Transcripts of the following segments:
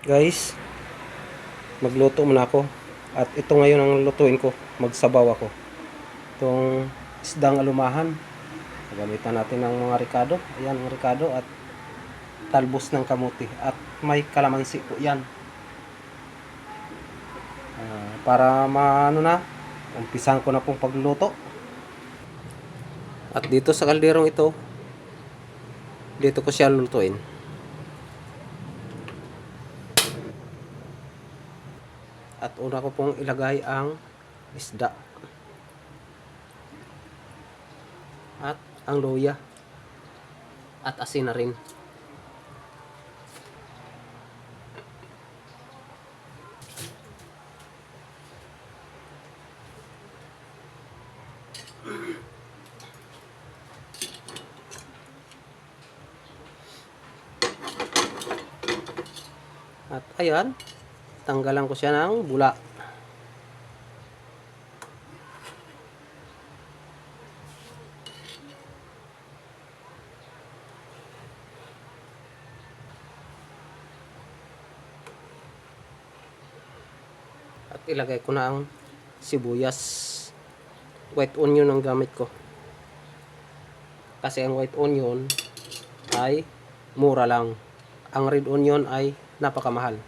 Guys, magluto muna ako. At ito ngayon ang lutuin ko. Magsabaw ako. Itong isdang alumahan. Gamitan natin ng mga ricado. Ayan ang ricado at talbos ng kamuti. At may kalamansi po yan. Para maano na, umpisan ko na pong pagluluto. At dito sa kalderong ito, dito ko siya lulutuin. At una ko pong ilagay ang isda. At ang luya. At asin na rin. At ayan, tanggalan ko siya ng bula. At ilagay ko na ang sibuyas. White onion ang gamit ko. Kasi ang white onion ay mura lang. Ang red onion ay napakamahal.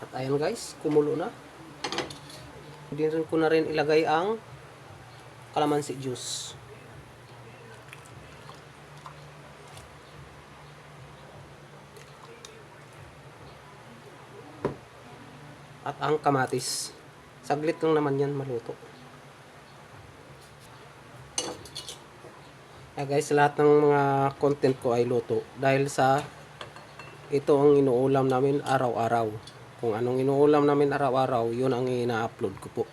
At ayan guys, kumulo na. Din rin ko na rin ilagay ang kalamansi juice. At ang kamatis. Saglit lang naman yan maluto. Guys, lahat ng mga content ko ay luto. Dahil sa ito ang inuulam namin araw-araw. Kung anong inuulam namin araw-araw, yun ang ina-upload ko po.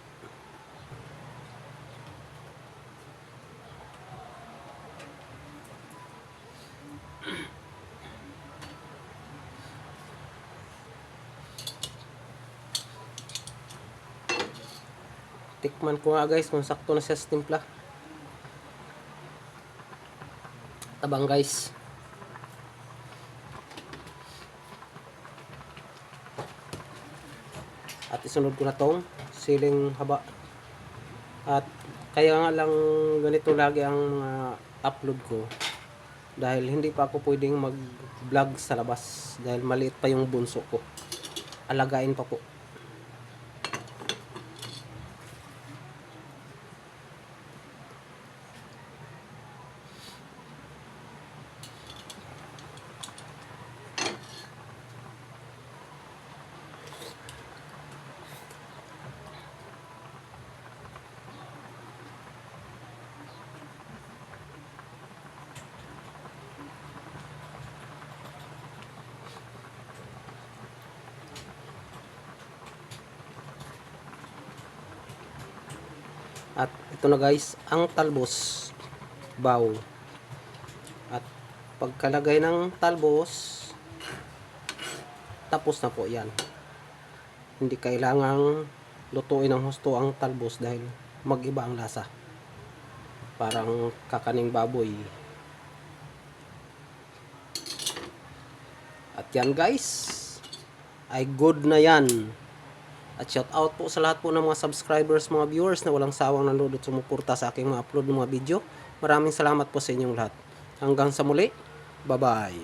Tikman ko nga guys kung sakto na siya sa timpla. Tabang guys. At isunod ko na tong siling haba. At kaya nga lang ganito lagi ang mga upload ko. Dahil hindi pa ako pwedeng mag-vlog sa labas. Dahil maliit pa yung bunso ko. Alagain pa po. At ito na guys, ang talbos baw. At pagkalagay ng talbos, tapos na po yan. Hindi kailangang lutuin ng husto ang talbos dahil mag-iba ang lasa. Parang kakaning baboy. At yan guys, ay good na yan. At shout out po sa lahat po ng mga subscribers, mga viewers na walang sawang nanonood at sumuporta sa aking mga upload ng mga video. Maraming salamat po sa inyong lahat. Hanggang sa muli, bye-bye.